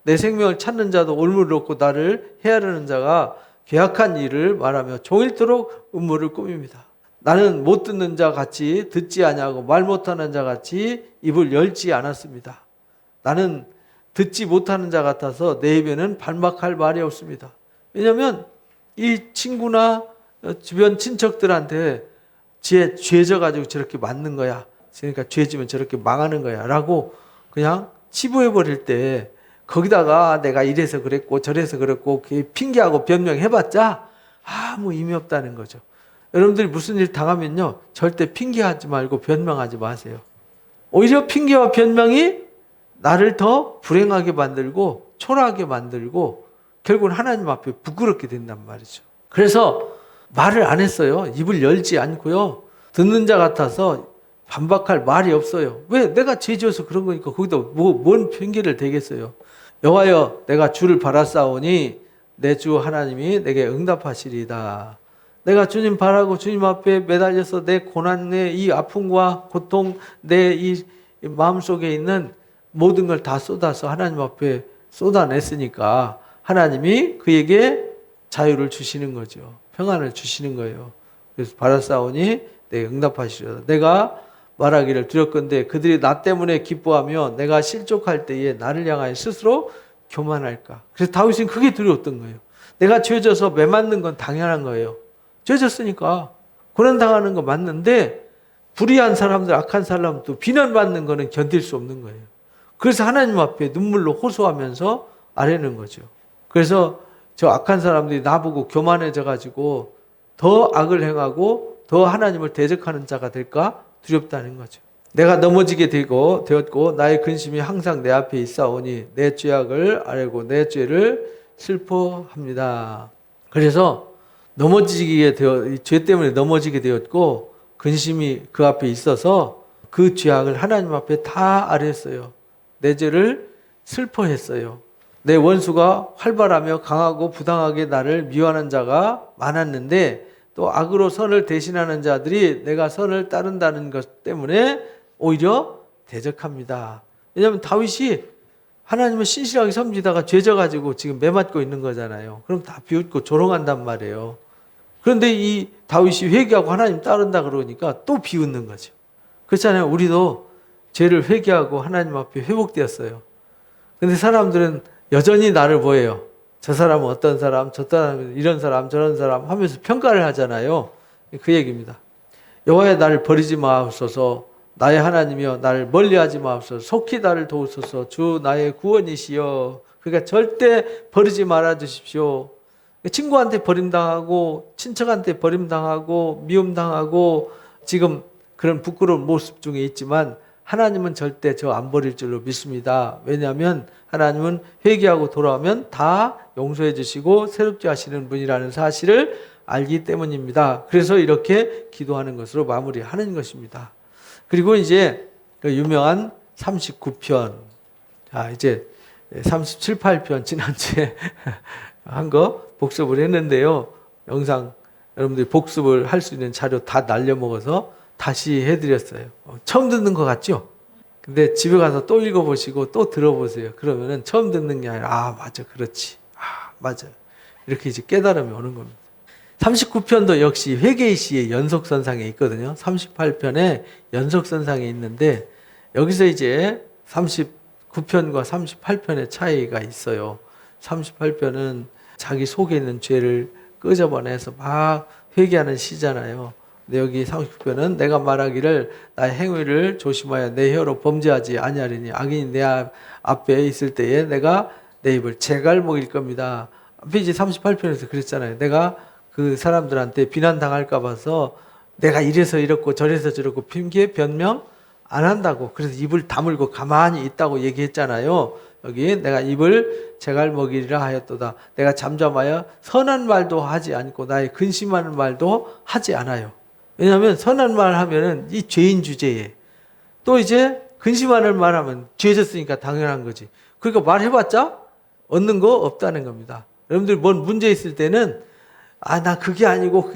내 생명을 찾는 자도 올무를 얻고 나를 헤아르는 자가 괴악한 일을 말하며 종일토록 음모를 꾸밉니다. 나는 못 듣는 자 같이 듣지 아니하고 말 못하는 자 같이 입을 열지 않았습니다. 나는 듣지 못하는 자 같아서 내 입에는 반박할 말이 없습니다. 왜냐하면 이 친구나 주변 친척들한테 죄져가지고 저렇게 맞는 거야. 그러니까 죄지면 저렇게 망하는 거야. 라고 그냥 치부해버릴 때 거기다가 내가 이래서 그랬고 저래서 그랬고 핑계하고 변명해봤자 아무 의미 없다는 거죠. 여러분들이 무슨 일 당하면요, 절대 핑계하지 말고 변명하지 마세요. 오히려 핑계와 변명이 나를 더 불행하게 만들고 초라하게 만들고 결국은 하나님 앞에 부끄럽게 된단 말이죠. 그래서 말을 안 했어요. 입을 열지 않고요. 듣는 자 같아서 반박할 말이 없어요. 왜? 내가 죄지어서 그런 거니까 거기다 뭔 핑계를 대겠어요. 여호와여, 내가 주를 바라사오니 내 주 하나님이 내게 응답하시리이다. 내가 주님 바라고 주님 앞에 매달려서 내 고난, 내 이 아픔과 고통, 내 이 마음속에 있는 모든 걸 다 쏟아서 하나님 앞에 쏟아냈으니까 하나님이 그에게 자유를 주시는 거죠. 평안을 주시는 거예요. 그래서 바라사오니 내게 응답하시리이다. 내가 말하기를 두렵건대 그들이 나 때문에 기뻐하며 내가 실족할 때에 나를 향하여 스스로 교만할까. 그래서 다윗은 그게 두려웠던 거예요. 내가 죄져서 매맞는 건 당연한 거예요. 죄졌으니까 고난당하는 거 맞는데 불의한 사람들, 악한 사람도 비난받는 거는 견딜 수 없는 거예요. 그래서 하나님 앞에 눈물로 호소하면서 아뢰는 거죠. 그래서 저 악한 사람들이 나보고 교만해져 가지고 더 악을 행하고 더 하나님을 대적하는 자가 될까 두렵다는 거죠. 내가 넘어지게 되었고 나의 근심이 항상 내 앞에 있사오니 내 죄악을 아뢰고 내 죄를 슬퍼합니다. 그래서 죄 때문에 넘어지게 되었고 근심이 그 앞에 있어서 그 죄악을 하나님 앞에 다 아뢰었어요. 내 죄를 슬퍼했어요. 내 원수가 활발하며 강하고 부당하게 나를 미워하는 자가 많았는데 또 악으로 선을 대신하는 자들이 내가 선을 따른다는 것 때문에 오히려 대적합니다. 왜냐하면 다윗이 하나님을 신실하게 섬기다가 죄져가지고 지금 매맞고 있는 거잖아요. 그럼 다 비웃고 조롱한단 말이에요. 그런데 이 다윗이 회개하고 하나님 따른다 그러니까 또 비웃는 거죠. 그렇잖아요. 우리도 죄를 회개하고 하나님 앞에 회복되었어요. 근데 사람들은 여전히 나를 보여요. 저 사람은 어떤 사람, 저 사람은 이런 사람, 저런 사람 하면서 평가를 하잖아요. 그 얘기입니다. 여호와여 나를 버리지 마옵소서. 나의 하나님이여 나를 멀리하지 마옵소서. 속히 나를 도우소서. 주 나의 구원이시여. 그러니까 절대 버리지 말아 주십시오. 친구한테 버림당하고 친척한테 버림당하고 미움당하고 지금 그런 부끄러운 모습 중에 있지만 하나님은 절대 저 안 버릴 줄로 믿습니다. 왜냐하면 하나님은 회개하고 돌아오면 다 용서해 주시고 새롭게 하시는 분이라는 사실을 알기 때문입니다. 그래서 이렇게 기도하는 것으로 마무리하는 것입니다. 그리고 이제 그 유명한 39편. 자, 이제 37, 8편 지난주에 한 거 복습을 했는데요. 영상 여러분들이 복습을 할 수 있는 자료 다 날려먹어서 다시 해드렸어요. 처음 듣는 것 같죠? 근데 집에 가서 또 읽어보시고 또 들어보세요. 그러면은 처음 듣는 게 아니라 아 맞아 그렇지. 아 맞아. 이렇게 이제 깨달음이 오는 겁니다. 39편도 역시 회개의 시의 연속선상에 있거든요. 38편에 연속선상에 있는데 여기서 이제 39편과 38편의 차이가 있어요. 38편은 자기 속에 있는 죄를 끄집어내서 막 회개하는 시잖아요. 근데 여기 39편은 내가 말하기를 나의 행위를 조심하여 내 혀로 범죄하지 아니하리니 악인이 내 앞에 있을 때에 내가 내 입을 재갈 먹일 겁니다. 앞에 이제 38편에서 그랬잖아요. 내가 그 사람들한테 비난당할까 봐서 내가 이래서 이렇고 저래서 저렇고 핑계 변명 안 한다고 그래서 입을 다물고 가만히 있다고 얘기했잖아요. 여기 내가 입을 재갈 먹이리라 하였도다. 내가 잠잠하여 선한 말도 하지 않고 나의 근심하는 말도 하지 않아요. 왜냐하면 선한 말 하면은 이 죄인 주제에 또 이제 근심하는 말 하면 죄졌으니까 당연한 거지. 그러니까 말해봤자 얻는 거 없다는 겁니다. 여러분들 뭔 문제 있을 때는 나 그게 아니고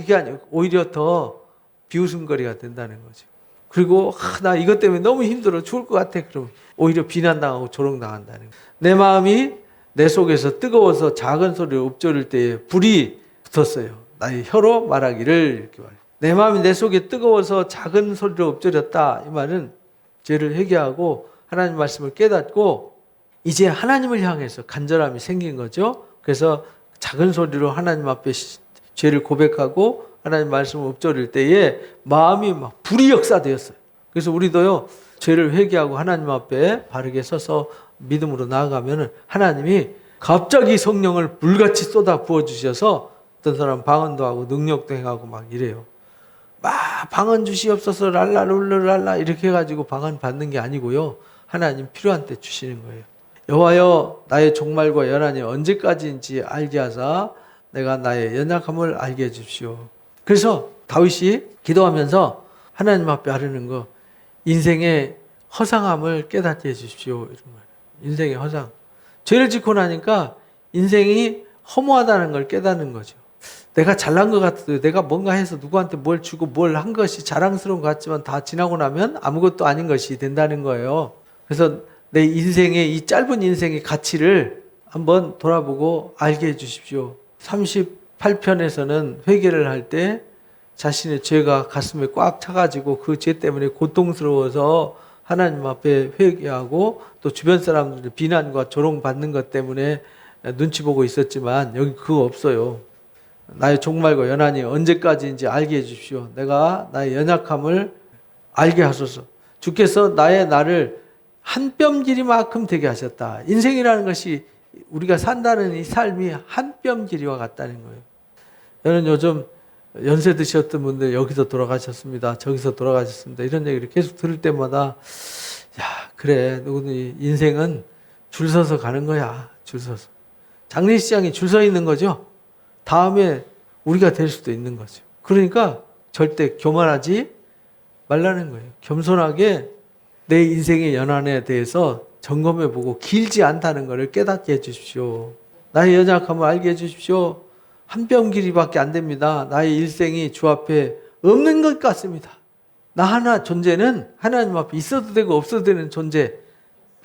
오히려 더 비웃음거리가 된다는 거죠. 그리고 나 이것 때문에 너무 힘들어 죽을 것 같아. 그럼 오히려 비난당하고 조롱당한다는 거예요. 내 마음이 내 속에서 뜨거워서 작은 소리를 읊조릴 때에 불이 붙었어요. 나의 혀로 말하기를 이렇게 말해요. 내 마음이 내 속에 뜨거워서 작은 소리로 읊조렸다. 이 말은 죄를 회개하고 하나님 말씀을 깨닫고 이제 하나님을 향해서 간절함이 생긴 거죠. 그래서 작은 소리로 하나님 앞에 죄를 고백하고 하나님 말씀을 읊조릴 때에 마음이 막 불이 역사되었어요. 그래서 우리도요, 죄를 회개하고 하나님 앞에 바르게 서서 믿음으로 나아가면 하나님이 갑자기 성령을 불같이 쏟아 부어주셔서 어떤 사람 방언도 하고 능력도 행하고 막 이래요. 막 방언 주시옵소서 랄라룰루랄라 이렇게 해가지고 방언 받는 게 아니고요. 하나님 필요한 때 주시는 거예요. 여호와여 나의 종말과 연한이 언제까지인지 알게 하사 내가 나의 연약함을 알게 해주십시오. 그래서 다윗이 기도하면서 하나님 앞에 아뢰는 거, 인생의 허상함을 깨닫게 해주십시오. 이런 거예요. 인생의 허상. 죄를 짓고 나니까 인생이 허무하다는 걸 깨닫는 거죠. 내가 잘난 것 같아도 내가 뭔가 해서 누구한테 뭘 주고 뭘 한 것이 자랑스러운 것 같지만 다 지나고 나면 아무것도 아닌 것이 된다는 거예요. 그래서 내 인생의 이 짧은 인생의 가치를 한번 돌아보고 알게 해주십시오. 38편에서는 회개를 할 때 자신의 죄가 가슴에 꽉 차가지고 그 죄 때문에 고통스러워서 하나님 앞에 회개하고 또 주변 사람들의 비난과 조롱받는 것 때문에 눈치 보고 있었지만 여기 그거 없어요. 나의 종말과 연한이 언제까지인지 알게 해주십시오. 내가 나의 연약함을 알게 하소서. 주께서 나의 나를 한 뼘 길이만큼 되게 하셨다. 인생이라는 것이 우리가 산다는 이 삶이 한 뼘 길이와 같다는 거예요. 저는 요즘 연세 드셨던 분들 여기서 돌아가셨습니다. 저기서 돌아가셨습니다. 이런 얘기를 계속 들을 때마다 야 그래 누구는 인생은 줄 서서 가는 거야. 줄 서서. 장례식장에 줄 서 있는 거죠. 다음에 우리가 될 수도 있는 거죠. 그러니까 절대 교만하지 말라는 거예요. 겸손하게 내 인생의 연한에 대해서 점검해보고 길지 않다는 것을 깨닫게 해주십시오. 나의 연약함을 알게 해주십시오. 한 뼘 길이밖에 안 됩니다. 나의 일생이 주 앞에 없는 것 같습니다. 나 하나 존재는 하나님 앞에 있어도 되고 없어도 되는 존재,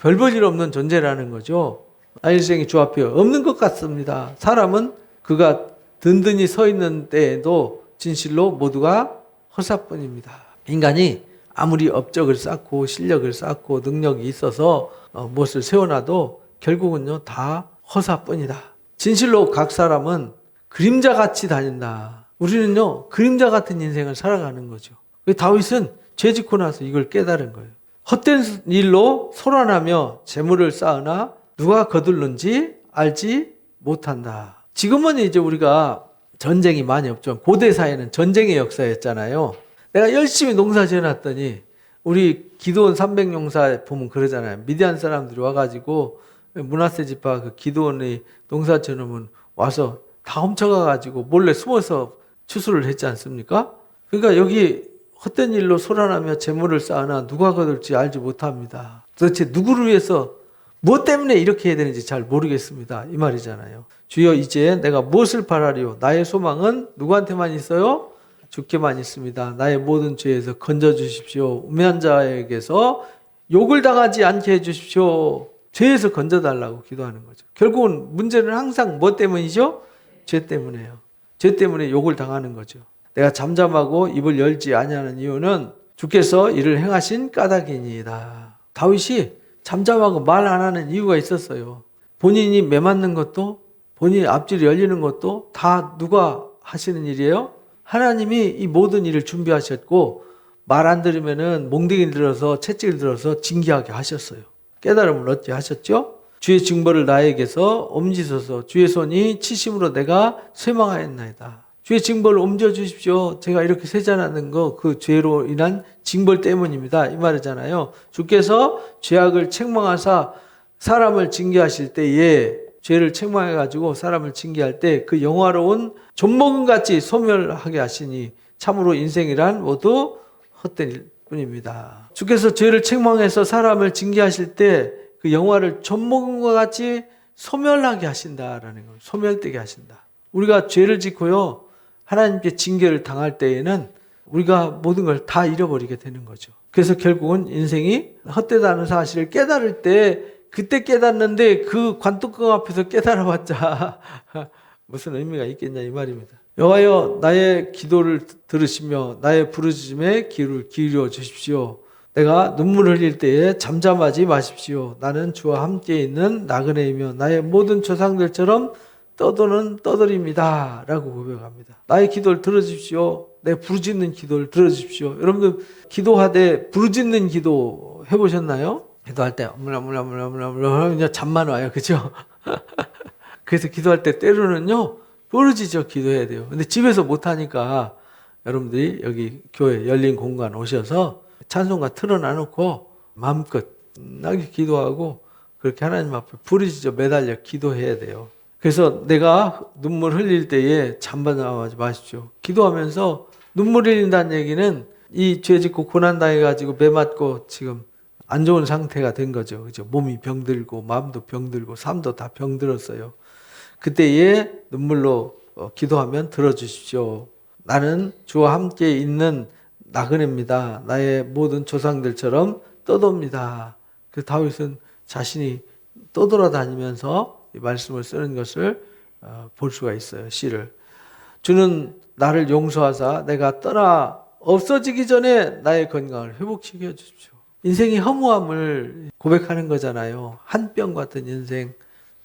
별 볼 일 없는 존재라는 거죠. 나의 일생이 주 앞에 없는 것 같습니다. 사람은 그가 든든히 서 있는 때에도 진실로 모두가 허사뿐입니다. 인간이 아무리 업적을 쌓고 실력을 쌓고 능력이 있어서 무엇을 세워놔도 결국은요 다 허사뿐이다. 진실로 각 사람은 그림자같이 다닌다. 우리는요 그림자 같은 인생을 살아가는 거죠. 다윗은 죄 짓고 나서 이걸 깨달은 거예요. 헛된 일로 소란하며 재물을 쌓으나 누가 거둘는지 알지 못한다. 지금은 이제 우리가 전쟁이 많이 없죠. 고대 사회는 전쟁의 역사였잖아요. 내가 열심히 농사 지어놨더니 우리 기드온 300용사 보면 그러잖아요. 미디안 사람들이 와가지고 므낫세 지파 그 기드온의 농사 지어놓으면 와서 다 훔쳐가가지고 몰래 숨어서 추수를 했지 않습니까? 그러니까 여기 헛된 일로 소란하며 재물을 쌓으나 누가 거둘지 알지 못합니다. 도대체 누구를 위해서 무엇 때문에 이렇게 해야 되는지 잘 모르겠습니다. 이 말이잖아요. 주여 이제 내가 무엇을 바라리요? 나의 소망은 누구한테만 있어요? 주께만 있습니다. 나의 모든 죄에서 건져주십시오. 우매한 자에게서 욕을 당하지 않게 해주십시오. 죄에서 건져달라고 기도하는 거죠. 결국은 문제는 항상 뭐 때문이죠? 죄 때문에요. 죄 때문에 욕을 당하는 거죠. 내가 잠잠하고 입을 열지 아니하는 이유는 주께서 이를 행하신 까닭이니이다. 다윗이 잠잠하고 말 안 하는 이유가 있었어요. 본인이 매맞는 것도 본인의 앞질이 열리는 것도 다 누가 하시는 일이에요? 하나님이 이 모든 일을 준비하셨고 말 안 들으면은 몽둥이를 들어서 채찍을 들어서 징계하게 하셨어요. 깨달음을 얻게 하셨죠? 주의 징벌을 나에게서 옮기소서. 주의 손이 치심으로 내가 쇠망하였나이다. 주의 징벌을 옮겨주십시오. 제가 이렇게 세잔하는 거 그 죄로 인한 징벌 때문입니다. 이 말이잖아요. 주께서 죄악을 책망하사 사람을 징계하실 때에 죄를 책망해가지고 사람을 징계할 때 그 영화로운 좀먹음같이 소멸하게 하시니 참으로 인생이란 모두 헛된 일뿐입니다. 주께서 죄를 책망해서 사람을 징계하실 때 그 영화를 좀먹음과 같이 소멸하게 하신다라는 거예요. 소멸되게 하신다. 우리가 죄를 짓고요 하나님께 징계를 당할 때에는 우리가 모든 걸 다 잃어버리게 되는 거죠. 그래서 결국은 인생이 헛되다는 사실을 깨달을 때 그때 깨닫는데 그 관뚜껑 앞에서 깨달아봤자 무슨 의미가 있겠냐 이 말입니다. 여호와여 나의 기도를 들으시며 나의 부르짖음에 귀를 기울여 주십시오. 내가 눈물 흘릴 때에 잠잠하지 마십시오. 나는 주와 함께 있는 나그네이며 나의 모든 조상들처럼 떠도는 떠돌입니다. 라고 고백합니다. 나의 기도를 들어주십시오. 내 부르짖는 기도를 들어주십시오. 여러분들 기도하되 부르짖는 기도 해보셨나요? 기도할 때 그냥 잠만 와요. 그죠? 그래서 기도할 때 때로는요 부르짖어 기도해야 돼요. 근데 집에서 못하니까 여러분들이 여기 교회 열린 공간 오셔서 찬송가 틀어놔놓고 마음껏 나게 기도하고 그렇게 하나님 앞에 부르짖어 매달려 기도해야 돼요. 그래서 내가 눈물 흘릴 때에 잠잠하지 마십시오. 기도하면서 눈물 흘린다는 얘기는 이 죄 짓고 고난 당해가지고 매 맞고 지금 안 좋은 상태가 된 거죠. 그죠? 몸이 병들고 마음도 병들고 삶도 다 병들었어요. 그때에 눈물로 기도하면 들어주십시오. 나는 주와 함께 있는 나그네입니다. 나의 모든 조상들처럼 떠돕니다. 그 다윗은 자신이 떠돌아다니면서 이 말씀을 쓰는 것을 볼 수가 있어요. 시를. 주는 나를 용서하사 내가 떠나 없어지기 전에 나의 건강을 회복시켜 주십시오. 인생의 허무함을 고백하는 거잖아요. 한 뼘 같은 인생,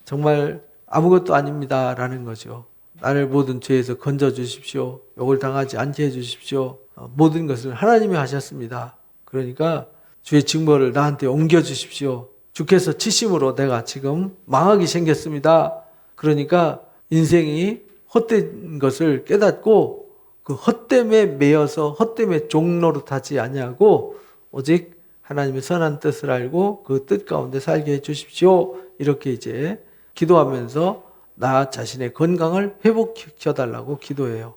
정말 아무것도 아닙니다 라는 거죠. 나를 모든 죄에서 건져 주십시오. 욕을 당하지 않게 해 주십시오. 모든 것을 하나님이 하셨습니다. 그러니까 주의 징벌을 나한테 옮겨 주십시오. 주께서 치심으로 내가 지금 망하게 생겼습니다. 그러니까 인생이 헛된 것을 깨닫고 그 헛됨에 매여서 헛됨의 종노릇하지 아니하고 오직 하나님의 선한 뜻을 알고 그 뜻 가운데 살게 해 주십시오. 이렇게 이제 기도하면서 나 자신의 건강을 회복시켜 달라고 기도해요.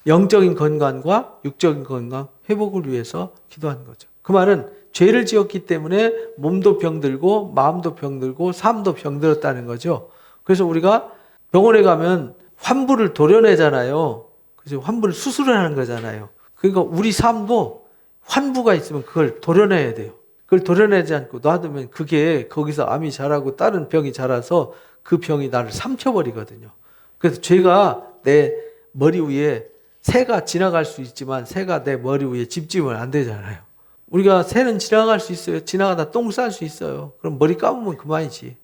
영적인 건강과 육적인 건강 회복을 위해서 기도하는 거죠. 그 말은 죄를 지었기 때문에 몸도 병들고 마음도 병들고 삶도 병들었다는 거죠. 그래서 우리가 병원에 가면 환부를 도려내잖아요. 그래서 환부를 수술을 하는 거잖아요. 그러니까 우리 삶도 환부가 있으면 그걸 도려내야 돼요. 그걸 도려내지 않고 놔두면 그게 거기서 암이 자라고 다른 병이 자라서 그 병이 나를 삼켜버리거든요. 그래서 죄가 내 머리 위에 새가 지나갈 수 있지만 새가 내 머리 위에 집지면 안 되잖아요. 우리가 새는 지나갈 수 있어요. 지나가다 똥 쌀 수 있어요. 그럼 머리 감으면 그만이지.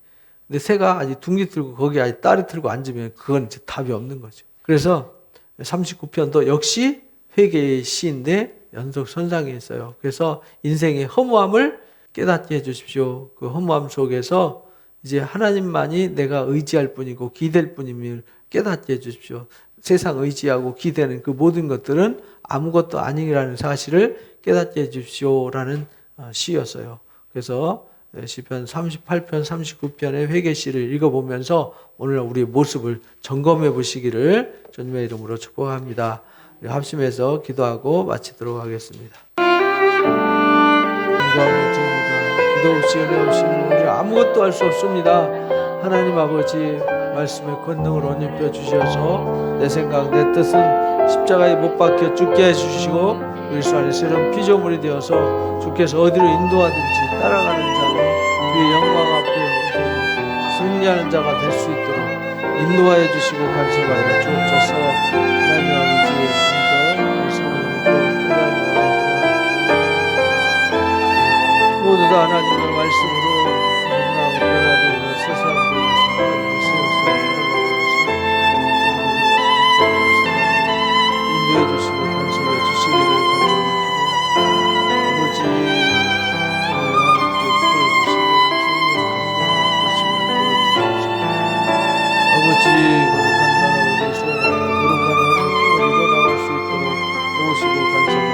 근데 새가 아직 둥지 틀고 거기에 아직 다리 틀고 앉으면 그건 이제 답이 없는 거죠. 그래서 39편도 역시 회개의 시인데 연속 선상에 있어요. 그래서 인생의 허무함을 깨닫게 해주십시오. 그 허무함 속에서 이제 하나님만이 내가 의지할 뿐이고 기댈 뿐임을 깨닫게 해주십시오. 세상 의지하고 기대는 그 모든 것들은 아무것도 아니라는 사실을 깨닫게 해주십시오라는 시였어요. 그래서 시편 38편, 39편의 회개시를 읽어보면서 오늘 우리의 모습을 점검해 보시기를 주님의 이름으로 축복합니다. 합심해서 기도하고 마치도록 하겠습니다. 영광을 드립니다. 기도 없이 은혜 없이 우리 아무것도 할 수 없습니다. 하나님 아버지 말씀의 권능을 온입혀 주셔서 내 생각 내 뜻은 십자가에 못 박혀 죽게 해주시고 그리스도 안에서 이런 피조물이 되어서 주께서 어디로 인도하든지 따라가는 자로 주의 영광 앞에 승리하는 자가 될 수 있도록 인도하여 주시고 간섭하여 주옵소서. 하나님 아버지 모두 다 하나님의 말씀으로 만나고 변화되고 세상을 위해서 하나님의 인도해 주시고 간섭해 주시기를 간절히 아버지 저희와 함께 풀어주시고 아버지 거룩한 나라를 위해서 거룩한 하나님을 이뤄나갈 수 있도록 도우시고 간섭해